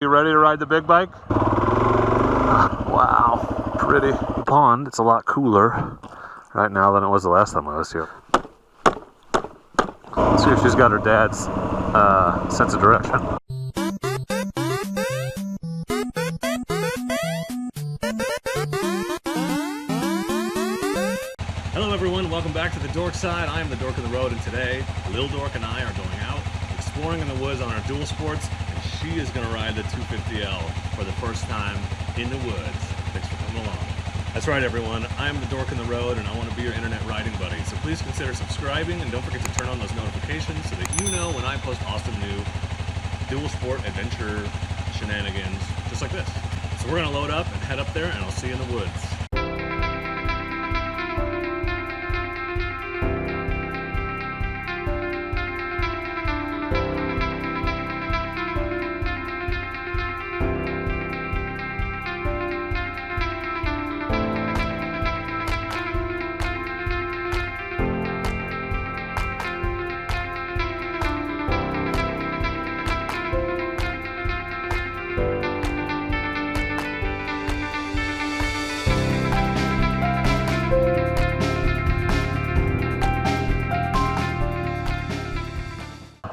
You ready to ride the big bike? Wow, pretty. The pond, it's a lot cooler right now than it was the last time I was here. Let's see if she's got her dad's sense of direction. Hello everyone, welcome back to the Dork Side. I am the Dork on the Road, and today Lil Dork and I are going out exploring in the woods on our dual sports, and she is going to ride the 250L for the first time in the woods. Thanks for coming along. That's right everyone, I am the Dork on the Road, and I want to be your internet riding buddy. So please consider subscribing, and don't forget to turn on those notifications so that you know when I post awesome new dual sport adventure shenanigans just like this. So we're going to load up and head up there, and I'll see you in the woods.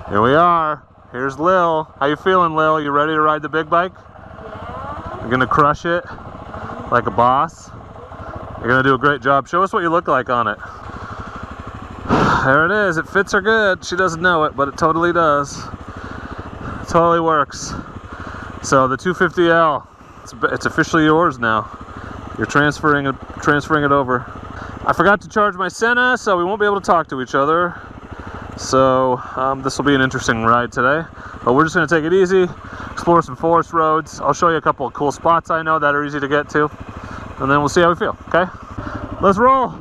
Here we are. Here's Lil. How you feeling, Lil? You ready to ride the big bike? Yeah. You're gonna crush it like a boss. You're gonna do a great job. Show us what you look like on it. There it is. It fits her good. She doesn't know it, but it totally does. It totally works. So the 250L, it's officially yours now. You're transferring it over. I forgot to charge my Senna, so we won't be able to talk to each other. So this will be an interesting ride today, but we're just going to take it easy, explore some forest roads. I'll show you a couple of cool spots I know that are easy to get to, and then we'll see how we feel. Okay, let's roll.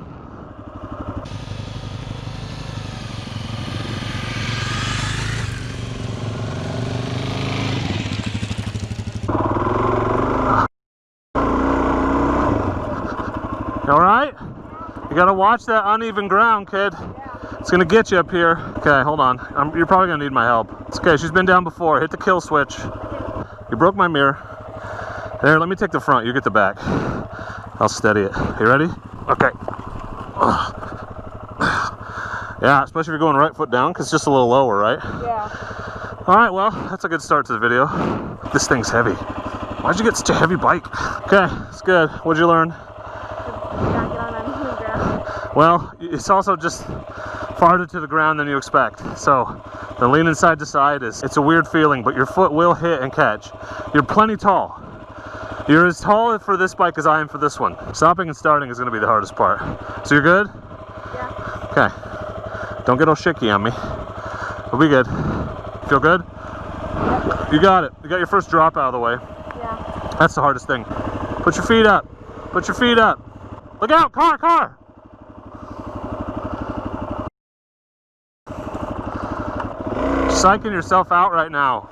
All right, you got to watch that uneven ground, kid. It's gonna get you up here. Okay, hold on. You're probably gonna need my help. It's okay, she's been down before. Hit the kill switch. You broke my mirror. There, let me take the front, you get the back. I'll steady it. You ready? Okay. Yeah, especially if you're going right foot down, because it's just a little lower, right? Yeah. All right, well, that's a good start to the video. This thing's heavy. Why'd you get such a heavy bike? Okay, it's good. What'd you learn? Not get on uneven ground. Well, it's also just farther to the ground than you expect. So the leaning side to side it's a weird feeling, but your foot will hit and catch. You're plenty tall. You're as tall for this bike as I am for this one. Stopping and starting is going to be the hardest part. So you're good? Yeah. Okay. Don't get all shaky on me. We'll be good. Feel good? Yep. You got it. You got your first drop out of the way. Yeah. That's the hardest thing. Put your feet up. Put your feet up. Look out! Car! Psyching yourself out right now.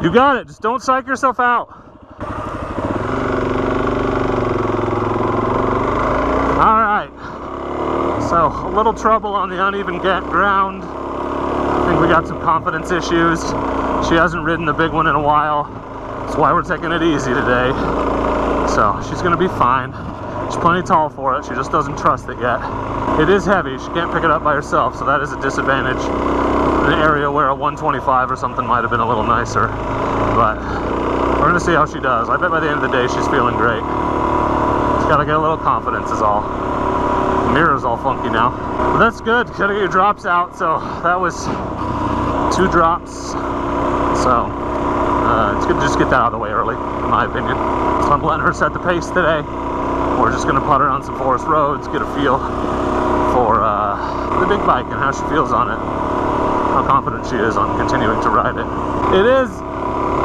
You got it. Just don't psych yourself out. All right. So a little trouble on the uneven ground. I think we got some confidence issues. She hasn't ridden the big one in a while. That's why we're taking it easy today. So she's gonna be fine. She's plenty tall for it. She just doesn't trust it yet. It is heavy. She can't pick it up by herself, so that is a disadvantage. In an area where a 125 or something might have been a little nicer. But we're gonna see how she does. I bet by the end of the day she's feeling great. She's gotta get a little confidence is all. The mirror's all funky now. But that's good. Gotta get your drops out. So that was 2 drops. So it's good to just get that out of the way early, in my opinion. So I'm letting her set the pace today. We're just gonna putt her on some forest roads, get a feel for the big bike and how she feels on it. How confident she is on continuing to ride it. It is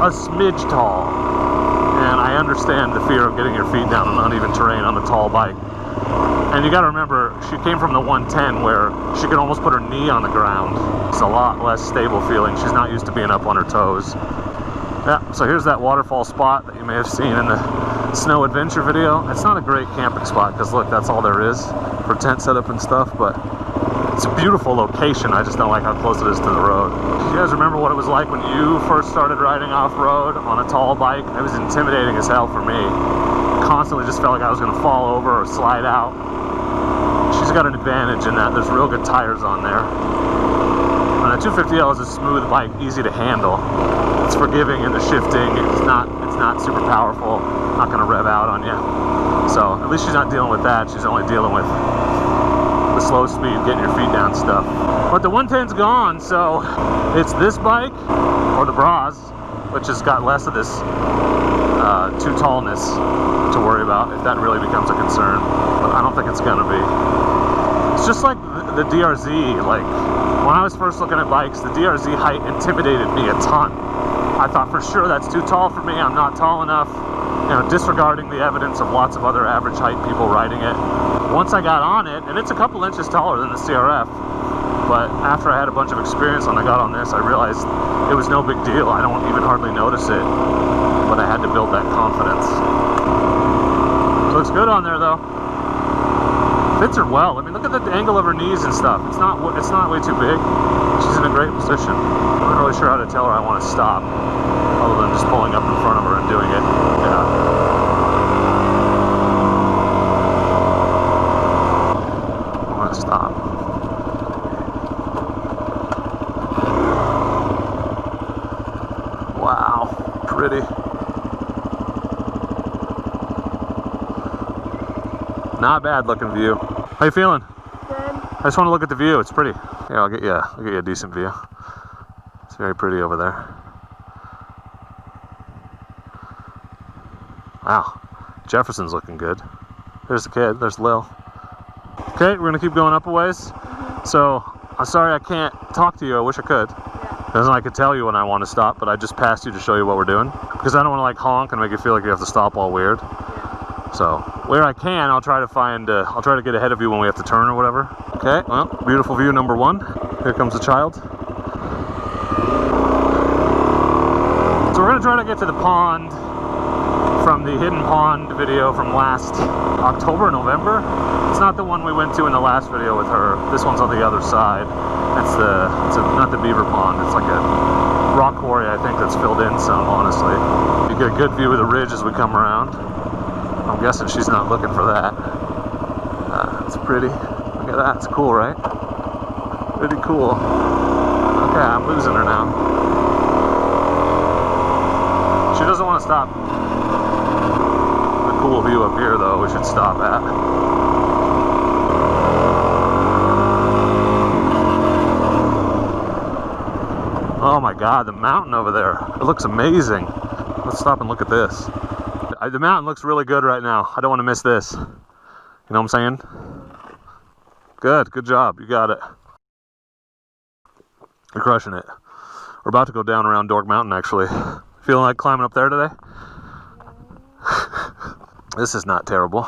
a smidge tall, and I understand the fear of getting your feet down on uneven terrain on a tall bike. And you gotta remember, she came from the 110 where she could almost put her knee on the ground. It's a lot less stable feeling. She's not used to being up on her toes. Yeah, so here's that waterfall spot that you may have seen in the snow adventure video. It's not a great camping spot because look, that's all there is for tent setup and stuff, but it's a beautiful location. I just don't like how close it is to the road. Do you guys remember what it was like when you first started riding off-road on a tall bike? It was intimidating as hell for me. Constantly just felt like I was gonna fall over or slide out. She's got an advantage in that there's real good tires on there. And the 250L is a smooth bike, easy to handle. It's forgiving in the shifting. It's not super powerful. Not gonna rev out on you. So at least she's not dealing with that. She's only dealing with the slow speed, getting your feet down stuff. But the 110's gone, so it's this bike or the Bras, which has got less of this too tallness to worry about if that really becomes a concern. But I don't think it's gonna be. It's just like the DRZ. Like when I was first looking at bikes, the DRZ height intimidated me a ton. I thought for sure that's too tall for me. I'm not tall enough. You know, disregarding the evidence of lots of other average height people riding it. Once I got on it, and it's a couple inches taller than the CRF, but after I had a bunch of experience when I got on this, I realized it was no big deal. I don't even hardly notice it, but I had to build that confidence. Looks good on there though. Fits her well. I mean, look at the angle of her knees and stuff. It's not way too big. She's in a great position. I'm not really sure how to tell her I want to stop, other than just pulling up in front of her and doing it. Yeah. I want to stop. Wow, pretty. Not bad looking view. How you feeling? Good. I just want to look at the view. It's pretty. Yeah, I'll get you a decent view. It's very pretty over there. Wow, Jefferson's looking good. There's the kid. There's Lil. Okay, we're gonna keep going up a ways. So I'm sorry I can't talk to you. I wish I could. Because I could tell you when I want to stop, but I just passed you to show you what we're doing. Because I don't want to like honk and make you feel like you have to stop all weird. So where I can, I'll try to get ahead of you when we have to turn or whatever. Okay, well, beautiful view number one. Here comes the child. So we're gonna try to get to the pond from the hidden pond video from last October, November. It's not the one we went to in the last video with her. This one's on the other side. It's not the beaver pond. It's like a rock quarry, I think, that's filled in some, honestly. You get a good view of the ridge as we come around. I'm guessing she's not looking for that. It's pretty. Look at that. It's cool, right? Pretty cool. Okay, I'm losing her now. She doesn't want to stop. The cool view up here, though, we should stop at. Oh my God, the mountain over there. It looks amazing. Let's stop and look at this. The mountain looks really good right now. I don't want to miss this. You know what I'm saying? Good job. You got it. You're crushing it. We're about to go down around Dork Mountain, actually. Feeling like climbing up there today? This is not terrible.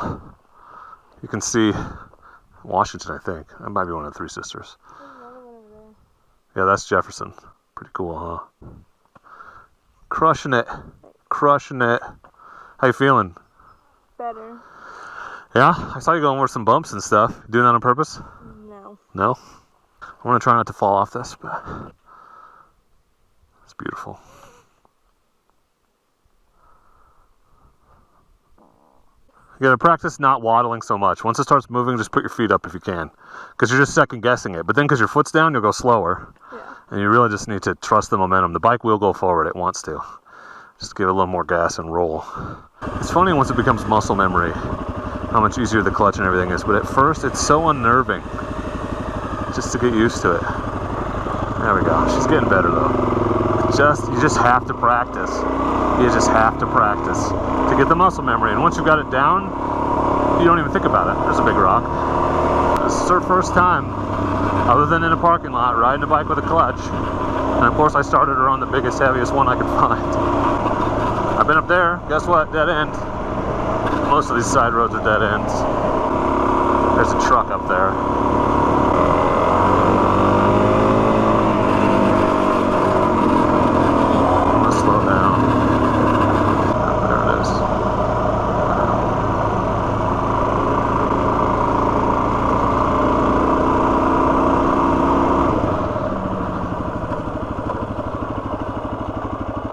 You can see Washington, I think. That might be one of the Three Sisters. Yeah, that's Jefferson. Pretty cool, huh? Crushing it. Crushing it. How you feeling? Better. Yeah? I saw you going over some bumps and stuff. You doing that on purpose? No. No? I'm going to try not to fall off this, but it's beautiful. You got to practice not waddling so much. Once it starts moving, just put your feet up if you can. Because you're just second guessing it. But then because your foot's down, you'll go slower. Yeah. And you really just need to trust the momentum. The bike will go forward. It wants to. Just give it a little more gas and roll. It's funny once it becomes muscle memory how much easier the clutch and everything is. But at first, it's so unnerving just to get used to it. There we go. She's getting better though. You just have to practice. You just have to practice to get the muscle memory. And once you've got it down, you don't even think about it. There's a big rock. This is her first time, other than in a parking lot, riding a bike with a clutch. And of course I started her on the biggest, heaviest one I could find. I've been up there, guess what, dead end. Most of these side roads are dead ends. There's a truck up there. I'm gonna slow down. There it is.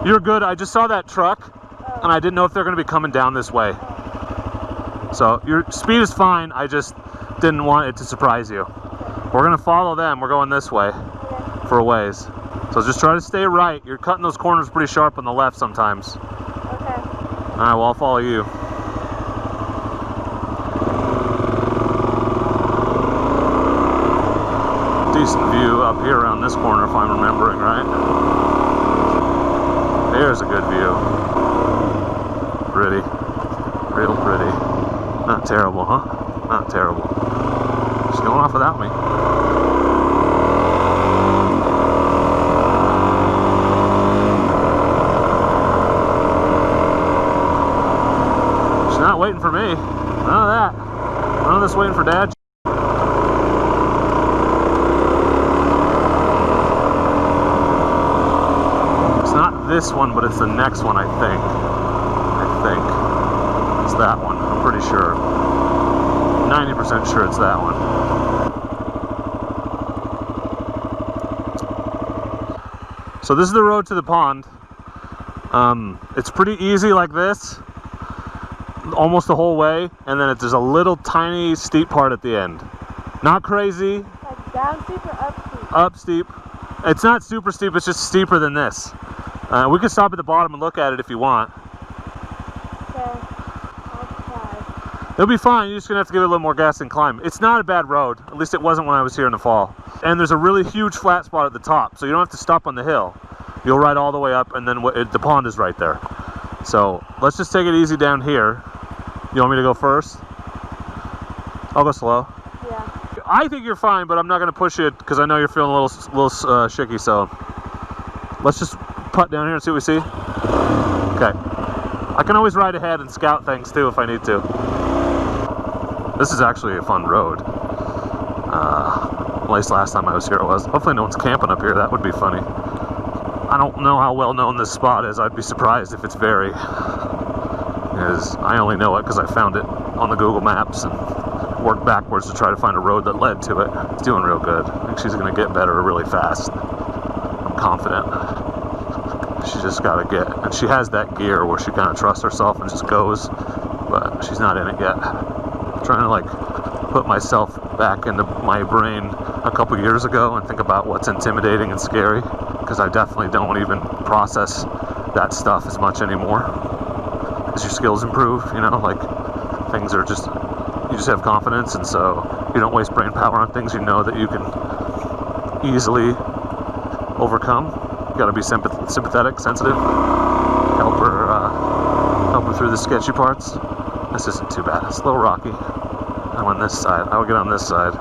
You're good. I just saw that truck, and I didn't know if they're going to be coming down this way. So your speed is fine. I just didn't want it to surprise you. We're going to follow them. We're going this way for a ways. So just try to stay right. You're cutting those corners pretty sharp on the left sometimes. Okay. All right, well, I'll follow you. Decent view up here around this corner, if I'm remembering right. There's a good view. Pretty. Real pretty. Not terrible, huh? Not terrible. She's going off without me. She's not waiting for me. None of that. None of this waiting for Dad. It's not this one, but it's the next one, I think. It's that one. I'm pretty sure. 90% sure it's that one. So this is the road to the pond. It's pretty easy like this, almost the whole way, and then there's a little tiny steep part at the end. Not crazy. Like down steep or up steep? Up steep. It's not super steep, it's just steeper than this. We can stop at the bottom and look at it if you want. Okay. I'll try. It'll be fine. You're just gonna have to give it a little more gas and climb. It's not a bad road. At least it wasn't when I was here in the fall. And there's a really huge flat spot at the top, so you don't have to stop on the hill. You'll ride all the way up, and then the pond is right there. So let's just take it easy down here. You want me to go first? I'll go slow. Yeah. I think you're fine, but I'm not gonna push it because I know you're feeling a little shaky. So let's just putt down here and see what we see. Okay. I can always ride ahead and scout things too if I need to. This is actually a fun road. At least last time I was here it was. Hopefully no one's camping up here. That would be funny. I don't know how well known this spot is. I'd be surprised if it's very. Because I only know it because I found it on the Google Maps and worked backwards to try to find a road that led to it. It's doing real good. I think she's going to get better really fast. I'm confident. She just got to get, and she has that gear where she kind of trusts herself and just goes, but she's not in it yet. I'm trying to like put myself back into my brain a couple years ago and think about what's intimidating and scary, because I definitely don't even process that stuff as much anymore. As your skills improve, you know, like things are just, you just have confidence, and so you don't waste brain power on things you know that you can easily overcome. You gotta be sympathetic, sensitive, help her through the sketchy parts. This isn't too bad. It's a little rocky. I'm on this side. I will get on this side.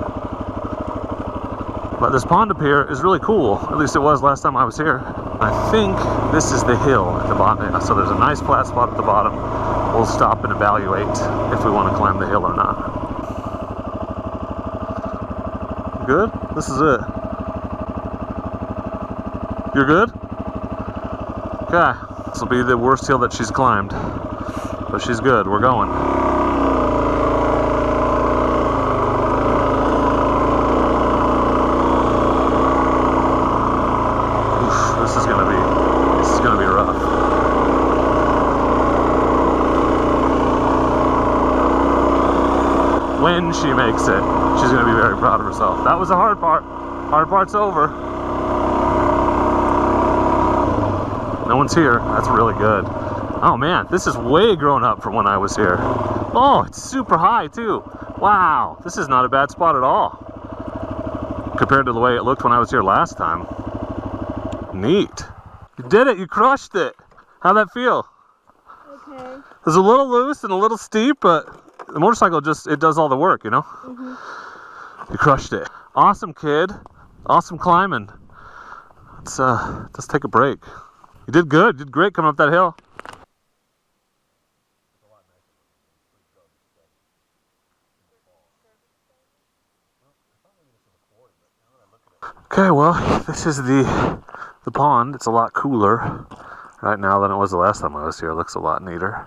But this pond up here is really cool. At least it was last time I was here. I think this is the hill at the bottom. So there's a nice flat spot at the bottom. We'll stop and evaluate if we want to climb the hill or not. Good? This is it. You're good? Okay. This will be the worst hill that she's climbed. But she's good. We're going. Oof, this is gonna be rough. When she makes it, she's gonna be very proud of herself. That was the hard part. Hard part's over. No one's here. That's really good. Oh man, this is way grown up from when I was here. Oh, it's super high too. Wow, this is not a bad spot at all compared to the way it looked when I was here last time. Neat. You did it. You crushed it. How'd that feel? Okay. It was a little loose and a little steep, but the motorcycle it does all the work, you know? Mm-hmm. You crushed it. Awesome, kid. Awesome climbing. Let's take a break. You did good. You did great coming up that hill. Okay, well, this is the pond. It's a lot cooler right now than it was the last time I was here. It looks a lot neater.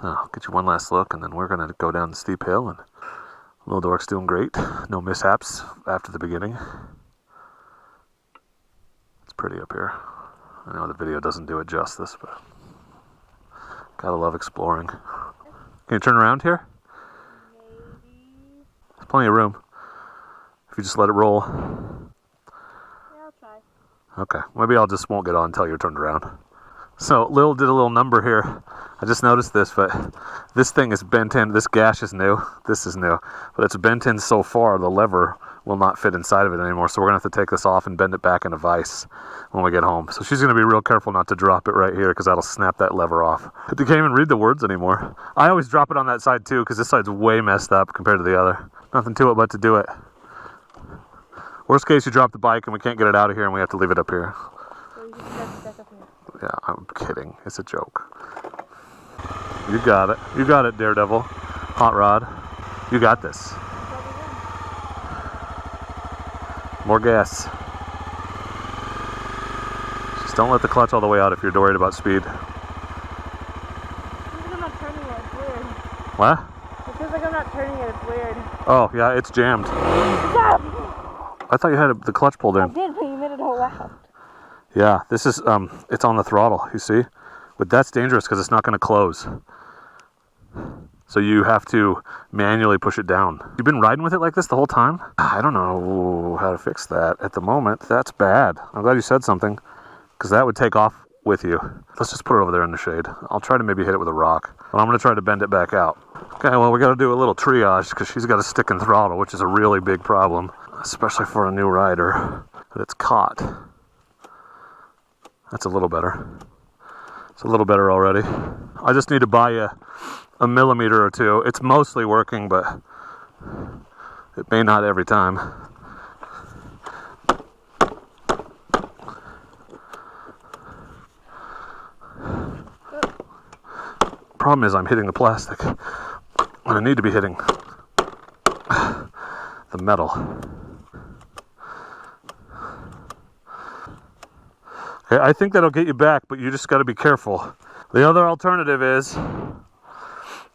I'll get you one last look, and then we're going to go down the steep hill, and Lil Dork's doing great. No mishaps after the beginning. It's pretty up here. I know the video doesn't do it justice, but gotta love exploring. Can you turn around here? Maybe. There's plenty of room. If you just let it roll. Yeah, I'll try. Okay, maybe I'll just won't get on until you're turned around. So Lil did a little number here. I just noticed this, but this thing is bent in. This gash is new. This is new. But it's bent in so far, the lever will not fit inside of it anymore. So we're going to have to take this off and bend it back in a vise when we get home. So she's going to be real careful not to drop it right here because that'll snap that lever off. But you can't even read the words anymore. I always drop it on that side too because this side's way messed up compared to the other. Nothing to it but to do it. Worst case, you drop the bike and we can't get it out of here and we have to leave it up here. So you just have to back up here. Yeah, I'm kidding. It's a joke. You got it. You got it, Daredevil. Hot Rod. You got this. More gas. Just don't let the clutch all the way out if you're worried about speed. It feels like I'm not turning it. It's weird. What? It feels like I'm not turning it. It's weird. Oh, yeah, it's jammed. Stop! I thought you had the clutch pulled I in. did, but you made it all loud. Yeah, this is, it's on the throttle, you see? But that's dangerous because it's not going to close. So you have to manually push it down. You've been riding with it like this the whole time? I don't know how to fix that at the moment. That's bad. I'm glad you said something because that would take off with you. Let's just put it over there in the shade. I'll try to maybe hit it with a rock. But I'm going to try to bend it back out. Okay, well, we got to do a little triage because she's got a stick in throttle, which is a really big problem, especially for a new rider. But it's caught. That's a little better. It's a little better already. I just need to buy a millimeter or two. It's mostly working, but it may not every time. Problem is I'm hitting the plastic when I need to be hitting the metal. Okay, I think that'll get you back, but you just got to be careful. The other alternative is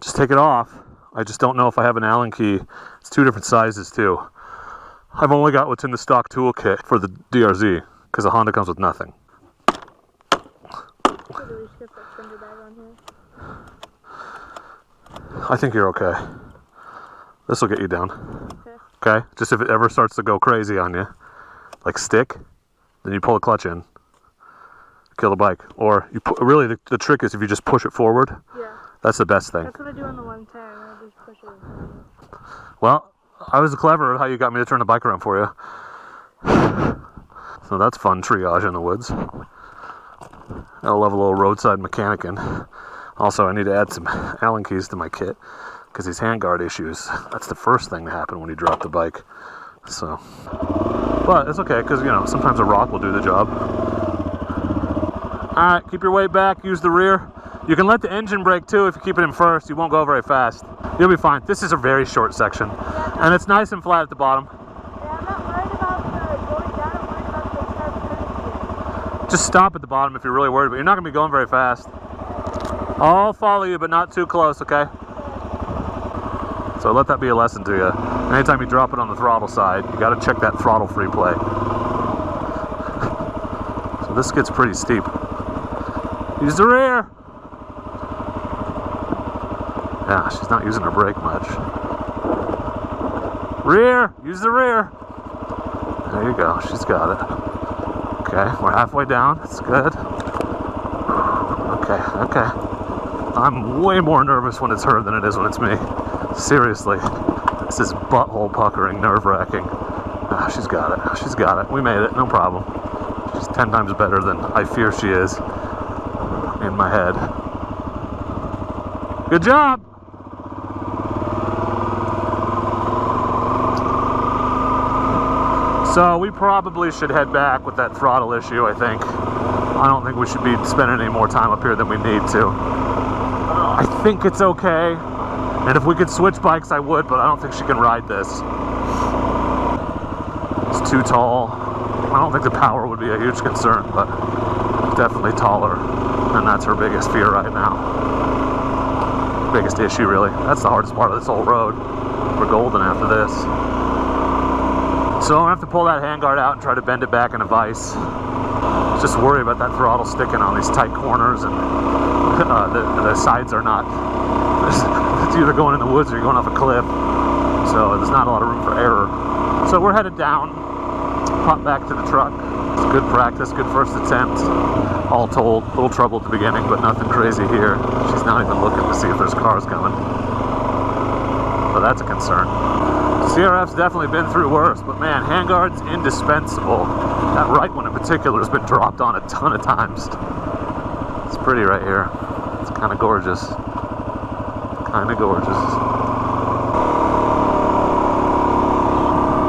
just take it off. I just don't know if I have an Allen key. It's two different sizes too. I've only got what's in the stock toolkit for the DRZ because the Honda comes with nothing. I think you're okay. This will get you down. Okay? Just if it ever starts to go crazy on you, like stick, then you pull the clutch in. Kill the bike. Or you really the trick is if you just push it forward. Yeah. That's the best thing. That's what I do on the 110. I just push it. Well, I was clever how you got me to turn the bike around for you. So that's fun triage in the woods. I'll love a little roadside mechanicking. Also, I need to add some Allen keys to my kit because these handguard issues, that's the first thing to happen when you drop the bike. So, but it's okay because, you know, sometimes a rock will do the job. Alright, keep your weight back, use the rear. You can let the engine brake too if you keep it in first. You won't go very fast. You'll be fine. This is a very short section. And it's nice and flat at the bottom. Yeah, I'm not worried about going down. I'm worried about the sharp turns. Just stop at the bottom if you're really worried, but you're not going to be going very fast. I'll follow you, but not too close, okay? So let that be a lesson to you. Anytime you drop it on the throttle side, you got to check that throttle free play. So this gets pretty steep. Use the rear. Yeah, she's not using her brake much. Rear! Use the rear! There you go, she's got it. Okay, we're halfway down, that's good. Okay. I'm way more nervous when it's her than it is when it's me. Seriously, this is butthole puckering, nerve-wracking. Ah, she's got it, we made it, no problem. She's 10 times better than I fear she is in my head. Good job! So we probably should head back with that throttle issue, I think. I don't think we should be spending any more time up here than we need to. I think it's okay. And if we could switch bikes, I would, but I don't think she can ride this. It's too tall. I don't think the power would be a huge concern, but definitely taller, and that's her biggest fear right now. Biggest issue, really. That's the hardest part of this whole road. We're golden after this. So I'm gonna have to pull that handguard out and try to bend it back in a vise. Just worry about that throttle sticking on these tight corners, and the sides are not. It's either going in the woods or you're going off a cliff, so there's not a lot of room for error. So we're headed down, pop back to the truck. It's good practice, good first attempt. All told, a little trouble at the beginning, but nothing crazy here. She's not even looking to see if there's cars coming. So that's a concern. CRF's definitely been through worse, but man, handguard's indispensable. That right one in particular has been dropped on a ton of times. It's pretty right here. It's kind of gorgeous. Kind of gorgeous.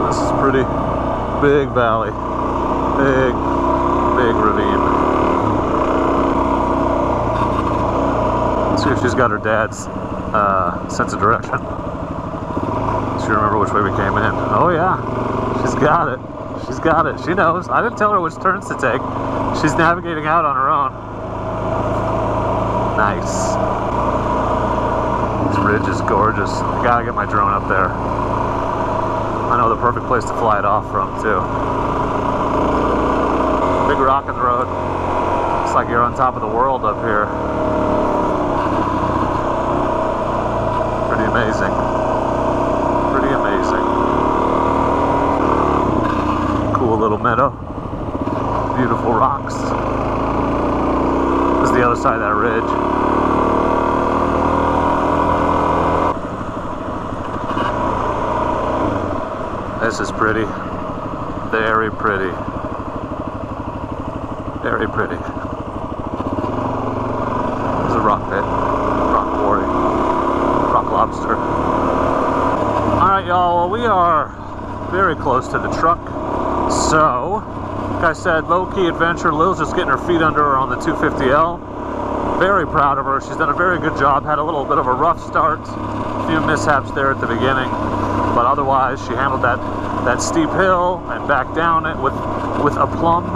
This is pretty big valley. Big ravine. Let's see if she's got her dad's sense of direction. She remember which way we came in. Oh yeah, she's got it. She's got it. She knows. I didn't tell her which turns to take. She's navigating out on her own. Nice. This ridge is gorgeous. I gotta get my drone up there. I know the perfect place to fly it off from too. Big rock in the road. Looks like you're on top of the world up here. Pretty amazing. Pretty amazing. Cool little meadow. Beautiful rocks. This is the other side of that ridge. This is pretty. Very pretty. Very pretty. There's a rock pit. Rock quarry. Rock lobster. Alright y'all, well, we are very close to the truck. So, like I said, low-key adventure. Lil's just getting her feet under her on the 250L. Very proud of her. She's done a very good job. Had a little bit of a rough start. A few mishaps there at the beginning. But otherwise, she handled that steep hill and back down it with aplomb.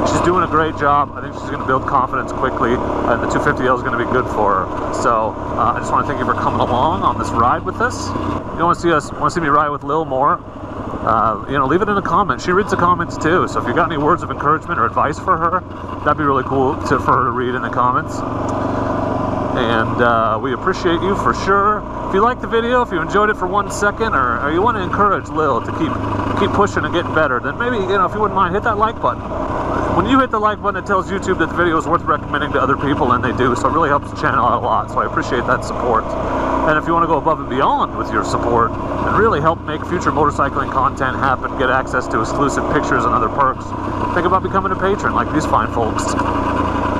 She's doing a great job. I think she's going to build confidence quickly, and the 250L is going to be good for her. So I just want to thank you for coming along on this ride with us. If you want to see me ride with Lil more, leave it in a comment. She reads the comments too, so if you got any words of encouragement or advice for her, that'd be really cool for her to read in the comments. And we appreciate you for sure. If you liked the video, if you enjoyed it for 1 second, or you want to encourage Lil to keep pushing and getting better, then maybe, if you wouldn't mind, hit that like button. When you hit the like button, it tells YouTube that the video is worth recommending to other people, and they do, so it really helps the channel out a lot, so I appreciate that support. And if you want to go above and beyond with your support and really help make future motorcycling content happen, get access to exclusive pictures and other perks, think about becoming a patron like these fine folks.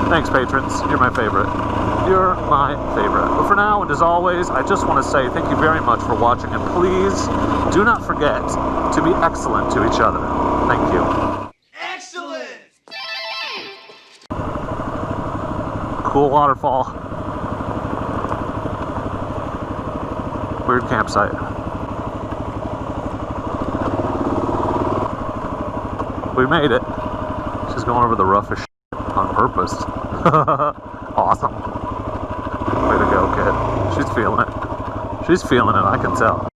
Thanks, patrons. You're my favorite. You're my favorite. But for now, and as always, I just want to say thank you very much for watching, and please do not forget to be excellent to each other. Thank you. Excellent! Cool waterfall. Weird campsite. We made it. She's going over the roughest shit on purpose. Awesome. Way to go, kid. She's feeling it. She's feeling it, I can tell.